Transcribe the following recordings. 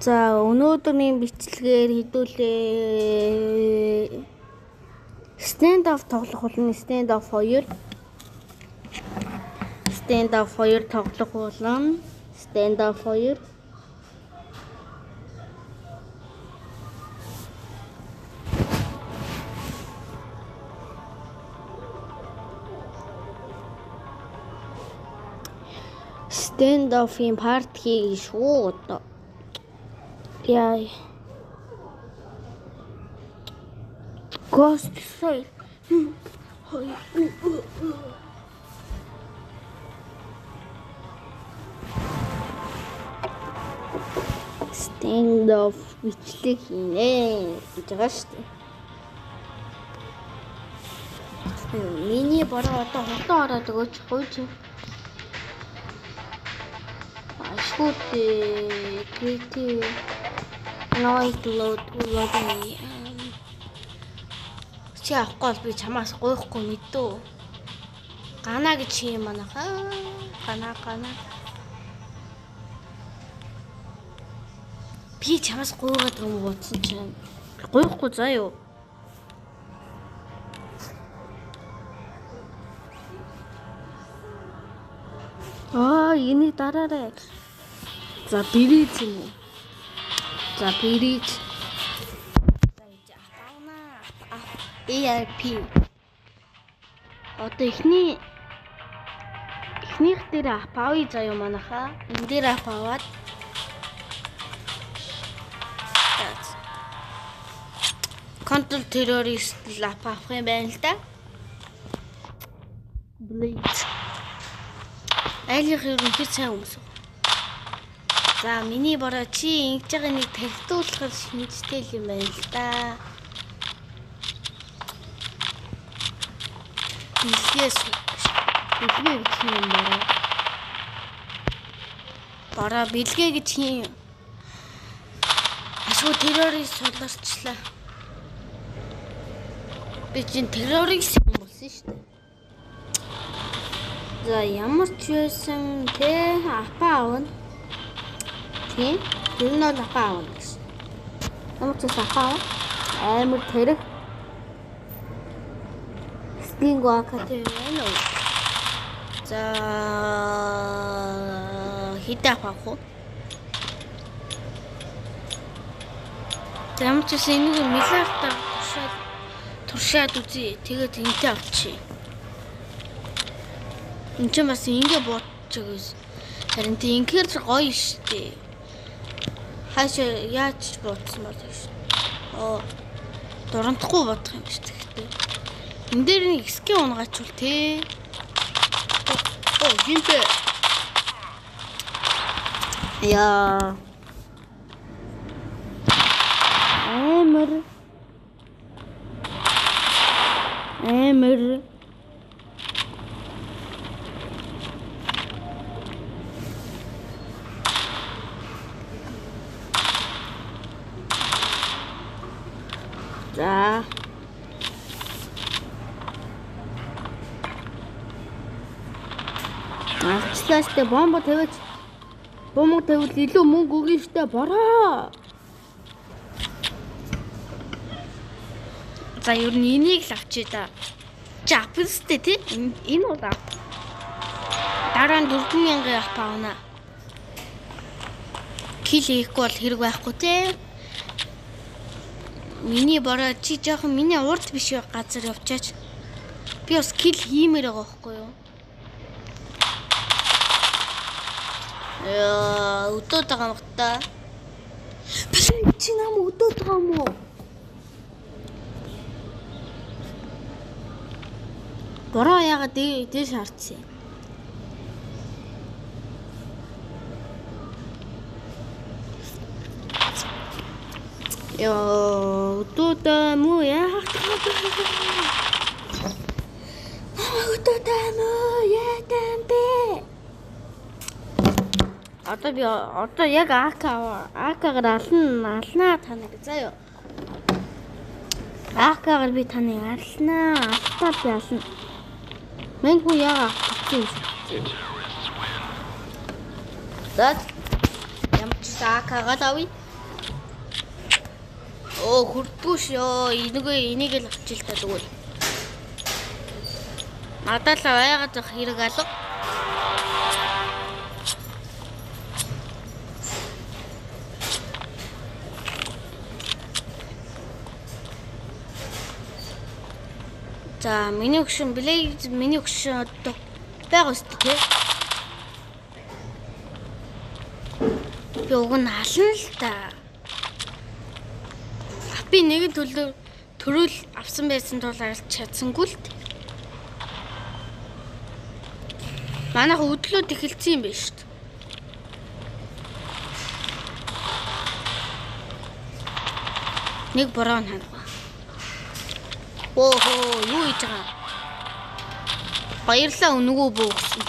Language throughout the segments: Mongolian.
За өнөөдрийн бичлэгээр хэдүүлээ stand off тоглох болно. Stand off 2 тоглох болно. Stand off 2 stand off-ийн part хийх шүү одоо. Яа. Ghost soil. Stand off бичлэг хийнэ гэж байгаа шүү дээ. Миний бороо одоо хурдан ороод өгөөч гойч. Ашгүйтэй creative noise loading чи авахгүй би чамаас гойхгүй мэдөө. Гана гэж юм манайха. Гана. Би чамаас гойгаад юм бодсон чинь гойхгүй заа юу. Энийг дараарай. За бириж юм уу? За бириж. ERP. Одоо эхнийх дээр апавь заяа манайха. Энэ дээр апаваад. Control terrorist лап авах юм байна л да. Blade. Айлх ерөнхий сайн хүмүүс. За миний бороо чи ингэж байгаа нэг тавьтуулахар шинжтэй юм байна л да. Бэлгээс бэлгээ гэж юм байна. Бороо бэлгээ гэж юм. Ашгүй террорист суларчлаа. Би чинь террорист юм болсон шүү дээ. За ямар ч байсан те апа авна. Тийм. Тэр нь апа авна гэсэн. Ямар ч апа амар тэрэг. Стинго акатено. За хитэ апа. Ямар ч энийг милартаа туршаад үзье. Тэгээд энтэй авчи. Энд ч бас ингэ бодож байгаас. Харин тийм ингээр гоё штэ. Хаашаа яаж бодсон бол шүү. Дурандахгүй бодох юм шүү дээ. Энд дээр нэг скин унгачвал те. Гинтэ. Яа. Эмэр. За. Арчлаастай бомбо тавьж тавил илүү мөнгө өгнө штэ бороо. За ер нь энийг л авчи да. Жапстэй тий. Энэ уу да. Дараа нь 4000 авах паuna. Кил хийхгүй бол хэрэг байхгүй тий. Миний бороо чи жоохон миний урд биш газар явчаач. Би бас кил хиймээр байгаа байхгүй юу? Өдөөд байгаа юм та. Чи нам өдөөд байгаа юм уу? Бороо яагаад дээш харцсан? Өдөөд муу яах вэ? Өдөөд муу яадан бэ? Одоо яг АК-гаар алнаа таныг заяа. АК-гаар би таныг алнаа. Алтаа би ална. Мэн хүү яагаад авчихсан юм. За ямар ч АК-гаар авъя. Оо хүрдгүүш ёо. Энийг л авчил та тэгвэл. Надад л байгаад зах хэрэг алга. За миний өгшин одоо байгаа шүү дээ. Би уг нь ална л та. Би нэгэн төрөл авсан байсан тул арилж чадсангүй л дээ. Манайх өдлөөд эхэлсэн юм байна шүү дээ. Нэг бороо ханаа. Оо юу хийж байгаа? Баярлаа өнгөө бөөгсөн.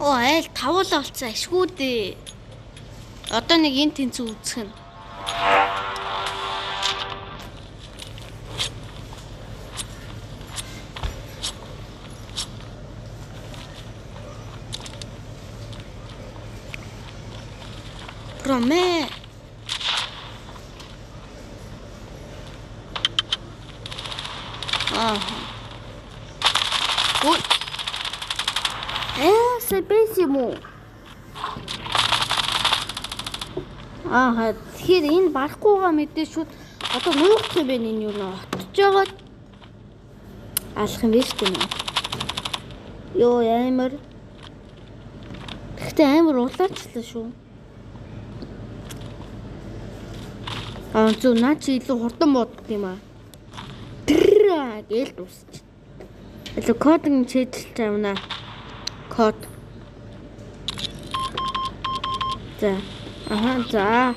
Айл тавуулаа болцсон ашгүй дээ. Одоо нэг энэ тэнцүү үүсгэх нь. Промэ. Ой. Себэсимо. Тэгэхээр энэ барахгүйгаа мэдээ шүүд одоо нуугдах юм байна энэ юу нэ отож байгаа алах юм биш үү? Йоо амар. Гэхдээ амар улаачлаа шүү. Зөв наа чи илүү хурдан боддог юм аа. Гээл дуусч. Илүү кодын чэдэлж авна. Код. За. За.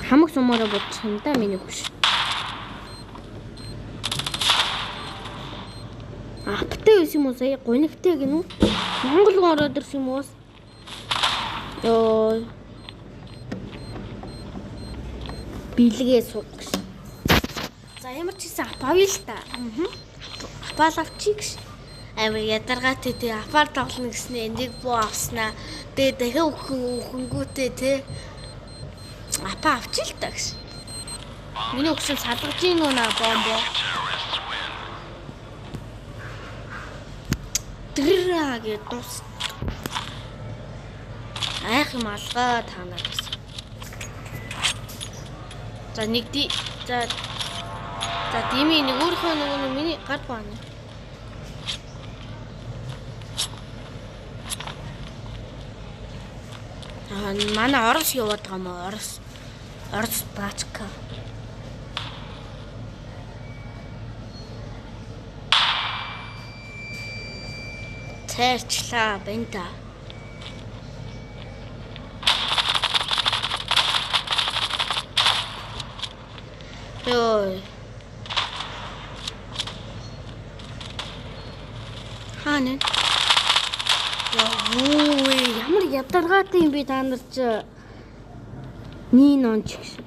Хамаг сумаараа бодчих юм да миний хөш. Аптай байсан юм уу сая гонигтай гинүү? Монгол руу ороод ирсэн юм уу? Йоо. Билгээ суух. За ямар ч гэсэн апаавь л та. Апаал авчиг ш. Амар ядаргаатай тий апаар тоглоно гэснээ нэг буу авснаа. Тэгээ дахиад өхөнгүүтэй тий. Апаа авчил та гэж. Миний өгсөн салгаж ийн нөө бомбо. Тэраа гэж дус. Айх юм алгаа таанаа гэсэн. За нэг за дими нэг өөрийнхөө нэг миний гар баана. Манай Орос яваад байгаа мó Орос баачка. Цаарчлаа бэнта. Йой. Хаана? Ямар ядаргаатай юм бэ та нар ч. Нин онч гэсэн.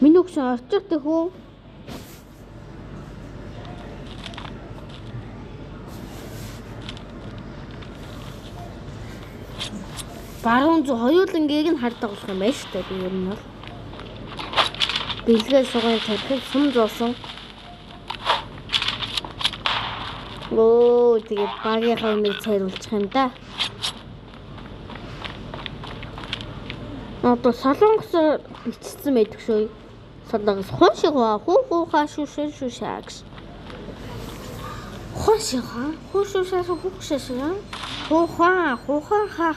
Миний өгсөн орчихдаг хөө. Баруун зүү хоёулангийг нь хардаг болох юм байна шүү дээ. Би ер нь бол бэлгээ сугын тархиг сум зоосон. Тэгээд багийнхаа юмыг цайруулчих юм да. Одоо солонгосоор бичсэн байдаг шүү. Солонгос хошигва хуухаа шүшээгс. Хошигва хушушаас хушшаа. Хуухаа хуухаа.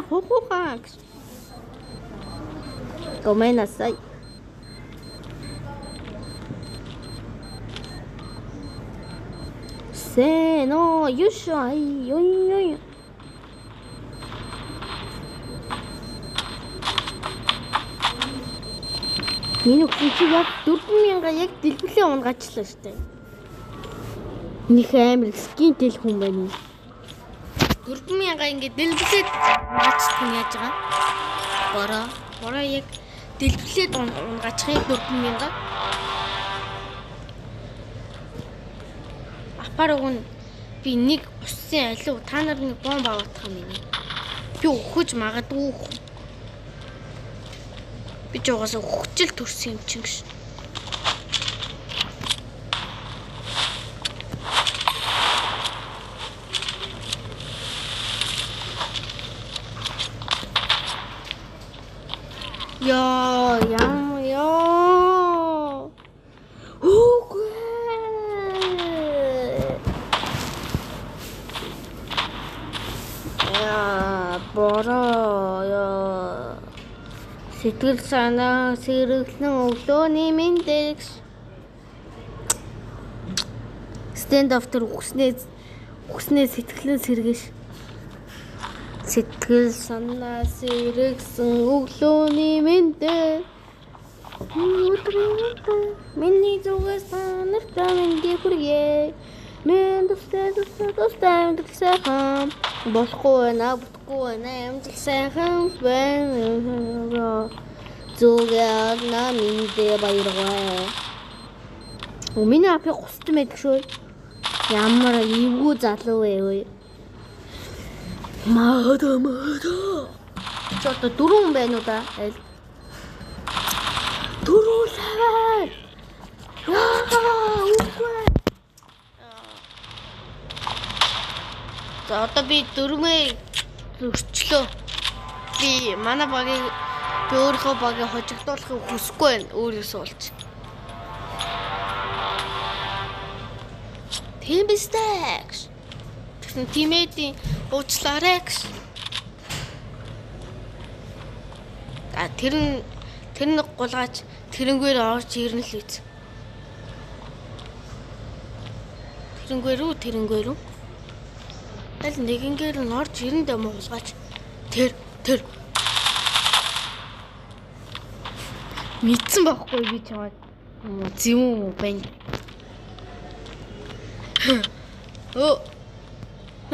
Хуухаа. Гоменасай. Сено юшай ёй. Миний хүчиг яг 4000 яг дэлбэлээ унгачлаа штэ. Них амар скин тэл хүн байна. 4000 ингээд дэлбэлээд унгачих нь яаж байгаа? Бороо яг дэлбэлээд унгаачихыг 4000. Апаар уг нь би нэг усын алив та нар нэг бомб аваадах юм байна. Би өгөж магадгүй. Би ч угаасаа өгчл төрсөн юм чинь гэж. Сэтгэл санаа сэргэлэн өглөөний мэндэгш. Stand after үгснээ сэтгэлэн сэргэж. Сэтгэл санаа сэргэлэн өглөөний мэндэ. Миний зүгээс танартай мэндийг хүргье. Мен тустай сайхан болохгүй байна, бүтггүй байна, амжилт сайхан байна. Зүгээр наминдээ баяргаа. Миний апи густай байдаг шүү. Ямар эвгүй залуу вэ? Маа. Ч одоо дөрвөн байна уу да? Дөрвөн сая. Үгүй. За одоо би дөрмөө өрчлөө. Би манай багийг би өөрийнхөө багийг хожигдуулахыг хүсэхгүй байна. Өөрөөсөө олж. Тийм бистэ. Тэгсэн тимэдийн уучлаарай гэж. Тэр нэг гулгаач тэрнгээр орж ирнэ л үз. Тэрнгээр үү? Аль нэгэнгээр нь орж ирэндээ муулгаач. Тэр мэдсэн байхгүй би чамд. Зэм юм байна.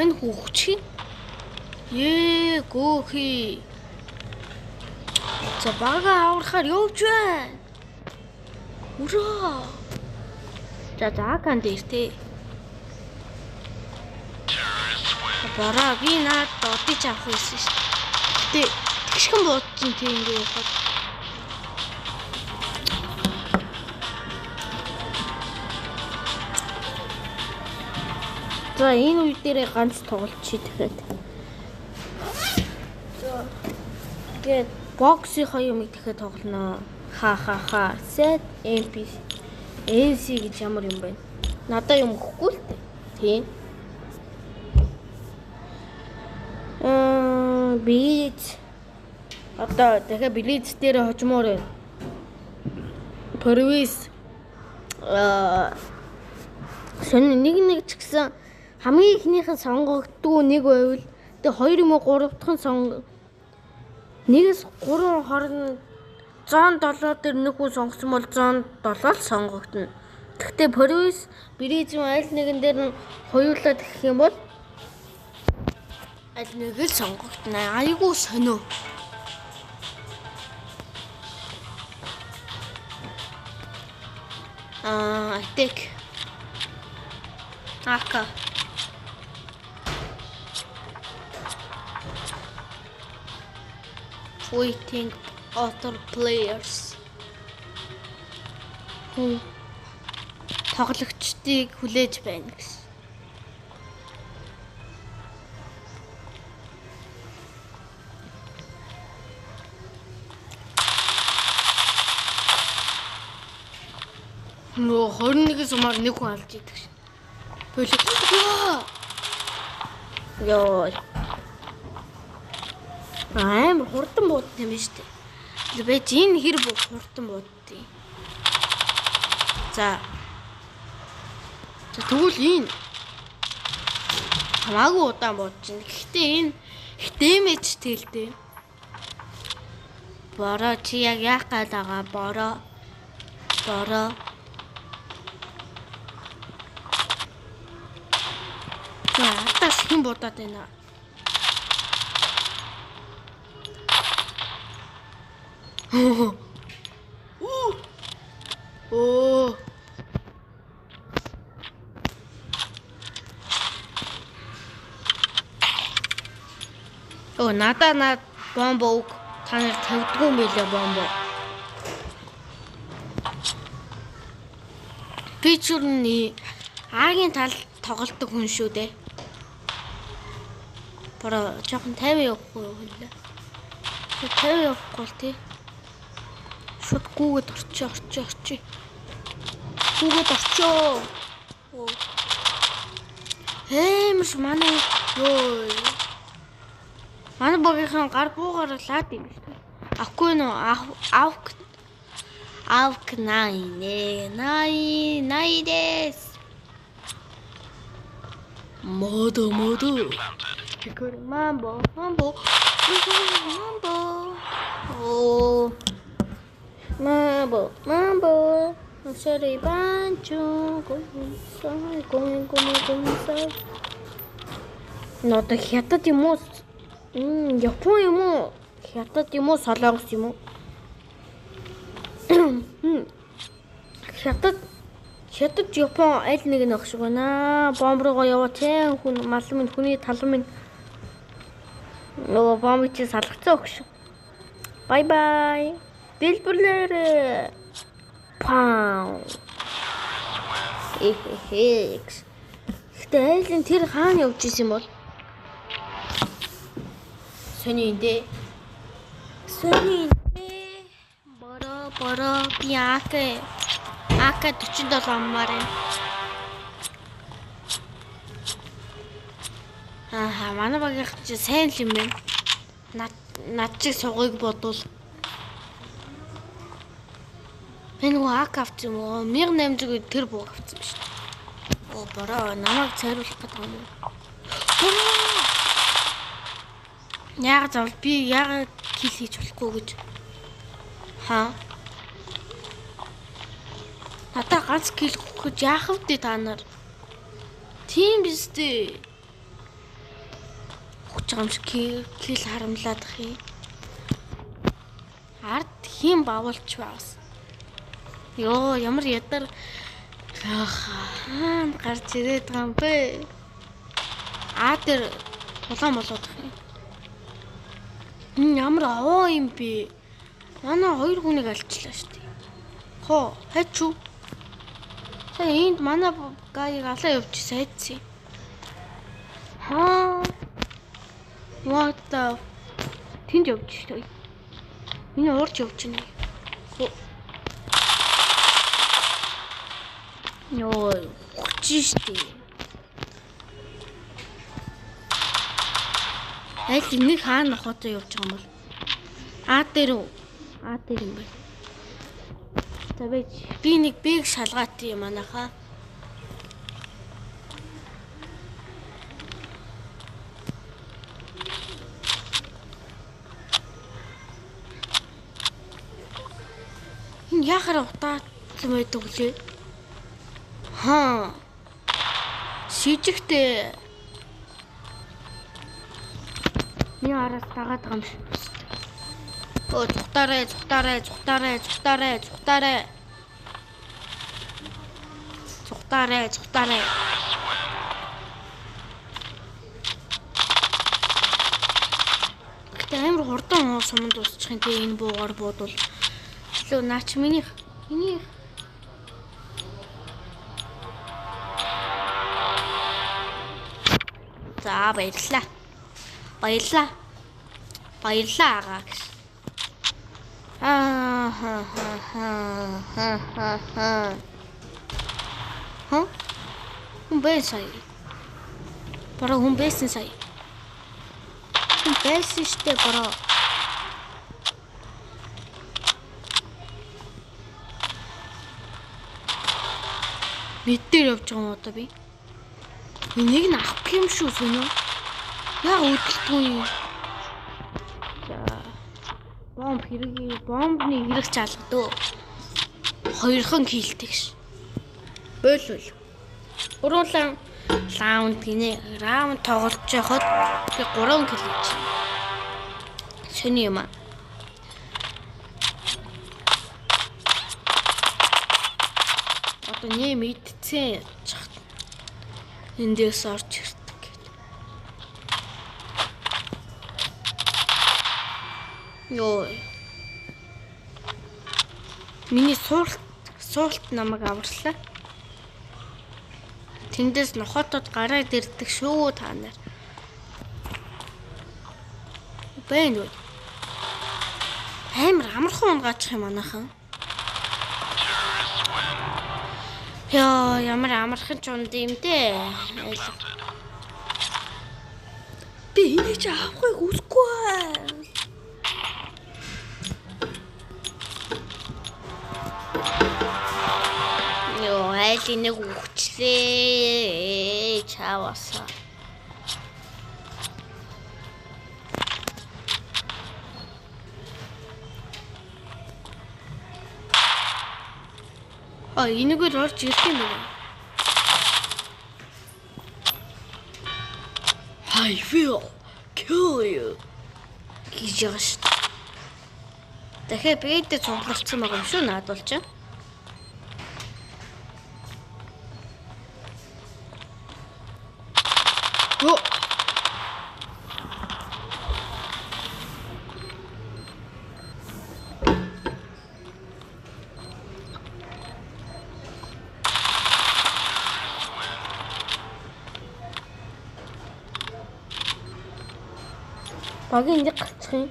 Мэн хүүхчи. Гөөхи. За бага аврахаар явж байна. Ураа. За кан дээртэй. Бараа би наад одож авах байсан шүү дээ. Тэгшхэн буудсан тийм ингээ явахад. За энэ үе дээрээ ганц тоглолцъя тэгэхээр. Тэгээд боксийнхаа юмыг дахиад тоглоно. Ха. Set NPC. NC гэж ямар юм бэ? Надаа юм өгөхгүй л дээ. Тийм. Бич. Одоо дахиад билет дээр хожмоор байна. Провис. Сэн нэг ч гэсэн хамгийн ихнийхэн сонгогддог нэг байвал тэгээ 2 юм уу 3 дахь сонго 1-3 хооронд 107 дээр нэг хүн сонгосон бол 107 л сонгогдно. Гэхдээ провис биризм аль нэгэн дээр нь хоёулаад гэх юм бол аль нэг л сонгогдно. Айгуу сонио. Attack. Ака. Waiting other players. Тоглогчдыг хүлээж байна гэсэн. Нөө 21 сумаар нэг хүн алж идэг шин. Ёо. Амар хурдан бууд юм байна шүү дээ. Бэж энэ хэр хурдан буудтыг. За тэгвэл энэ хамаагүй удаан буудаж байна. Гэхдээ энэ их дэмэж тэлтэй. Бороо чи яг яах гээд байгаа бороо. Атас хэн бодоод байна. Оо надаа бомбог та нар тавьдгүй мэлээ бомбо. Би ч юуны Агийн тал тоглолтог хүн шүү дээ. Бара жоохон 50 явахгүй юу хэлээ. 50 явахгүй л тий. Шууд гүүгэд орчоо. Гүүгэд орчоо. Маш манай ёо. Манай багийнхан гар буугаар лаад юм шүү дээ. Авахгүй нөө авк най дэс. Модо. Чикор мамбо. Oh. Mambo. Sorry, bancho. Гомсай. Нота хятад юм уу? Япон юм уу? Хятад юм уу? Солонгос юм уу? Хятад Япон аль нэг нь багш байна. Бомб руугаа яваа тийм хүн мал минь хүний тал минь нөгөө бомб чи салгацсан багш. Bye. Дэлбэрлэр. Пау. Гэтэ айлын тэр хаана явж исэн юм бол? Сони инде. Боро би АК 47 аммаар байна. Манай багийнх чи сайн л юм байна. Над чиг сугыг бодвол би нөгөө АК авсан юм уу? 1800 тэр бууг авсан биш. Оо бороо намайг цайруулах гэдэг юм уу? Яагаад кил хийж болохгүй гэж. Надаа ганц кил өгөх яах вэ та нар? Тийм биз дээ. Өгч байгаа юм шиг кил харамлаад ах юм. Ард хин бавуулч байгаас. Йоо ямар ядар гарч ирээд байгаа юм бэ? Тэр тулаан болоод ах юм. Ямар аваа юм бэ? Манай хоёр хүнийг алчлаа шүү дээ. Хайч юу? Сая энд манай гайг алаа явчихсан хайцсан. What the? Тэнд явж шүү дээ. Миний уурж явж байна. Йоо, хүчиш дээ. Аль нэг хаана хотоо явж байгаа юм бол? Дээр юм бэ? Тавьж би нэг бийг шалгаат юм анаха. Яхаар утаацсан байдаг үлээ. Шижигтэй. Миний араас дагаад байгаа юм шиг. Зүхтаарай. Гэтэ амар хурдан суманд дуусчих юм тий энэ буугаар буудвал. Лөө наач миний. За баярлаа агаа гэж. Хүн байсан сая. Бараа хүн байсан сая. Хүн байсан штэ бараа. Мэдээр явж байгаа юм одоо би. Энийг нь авах юм шүү зөнөө. Яа өдөлтгүй юм. Бомбны хэрэг чалгадөө. Хоёрхан килтэй ш. Бойл. Гуруулан раунд тоглож яхад би 3 кил хийж. Шөний юм аа. Одоо нэм идцэн чад. Эндээс орж ирдэг. Йоо. Миний суулт намайг аварлаа. Тэндээс нохотод гараад ирдэг шүү та нар. Бэн үү? Амар амархан унгаачих юм анахан. Яа, ямар амархан ч унд юм дээ. Би энийг ч авахыг үсэхгүй. Йоо, айл энийг өгчлээ. Чааваса. Энэгээр орж ирэх юм байна. I will kill you. Гэж яаш. Дахиад бэдэ цугларцсан байгаа юм шүү наадвал ч. Оо. Багийн нэг гарчих юм.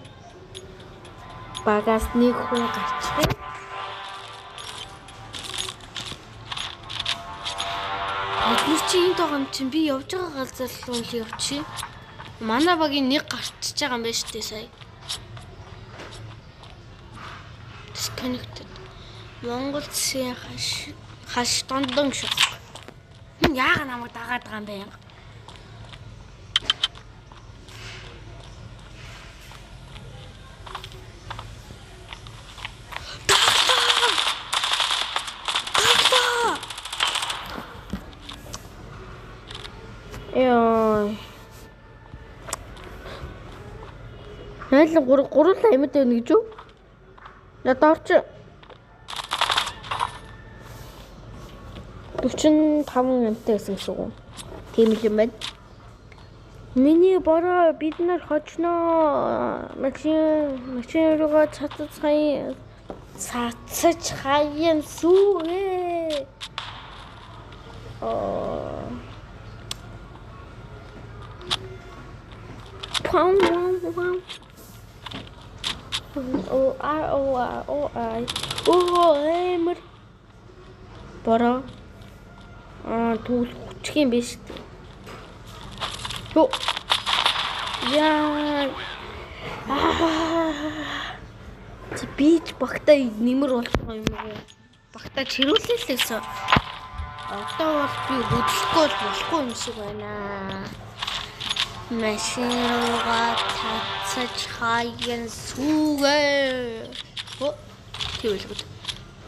Багаас нэг хүн гарчих юм. Бид чи энд байгаа юм чинь би явж байгаа газар руу л явчих. Манай багийн нэг гарчиж байгаа юм байна шүү дээ сая. Disconnected. Монгол засгийн хаш дондон шок. Яага намайг дагаад байгаа юм бэ? Яа. Найл гурван амьд байна гэж үү? Надад орч 45 амьтаа гэсэн үг. Тийм л юм байна. Миний бороо бид нар хожноо. Машин руугаа цацаж хаян сүүгээ. Pom pom. Эмэр. Бороо. Түүл хүчих юм биш. Йоо. Яа. Бич багтаа нэмэр болох юм уу? Багтаа чирүүлээсээ. Одоо бол би хөдлөхгүй болохгүй юм шиг байна. Машин руугаа цацаж хаян сүүгээ. Тэвэлгүүд.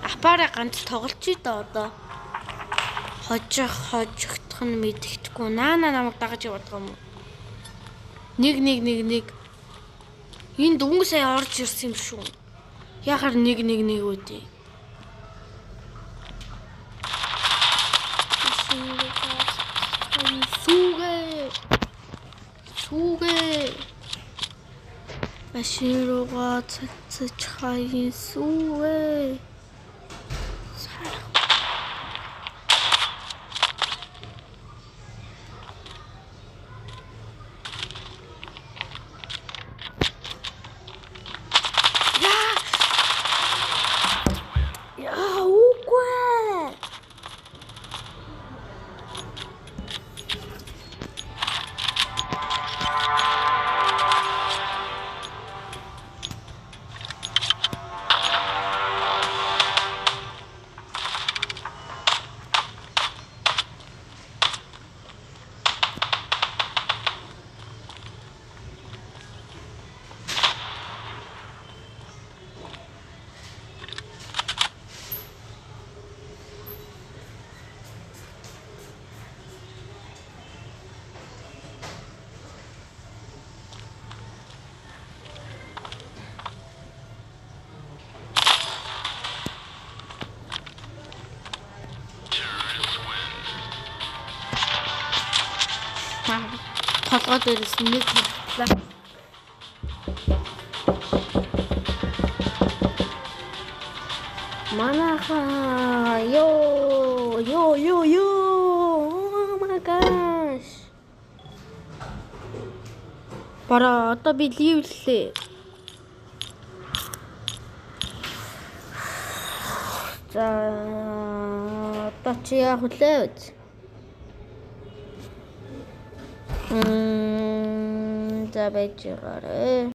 Апаараа ганц тоглож идэв одоо. Хожигдох нь мэддэхгүй. Наана намайг дагаж явдаг юм уу? Нэг. Энд өнгө сая орж ирсэн юм шүү. Яхаар нэг үүдээ. Сүүгээ. Машин руугаа цацаж хаян сүүгээ. Толгой дээрээс нэг хөлтлээ. Манайхаа ёо. Oh my gosh. Бара одоо би ливлээ. За одоо чи яах вэ? За байж гараа.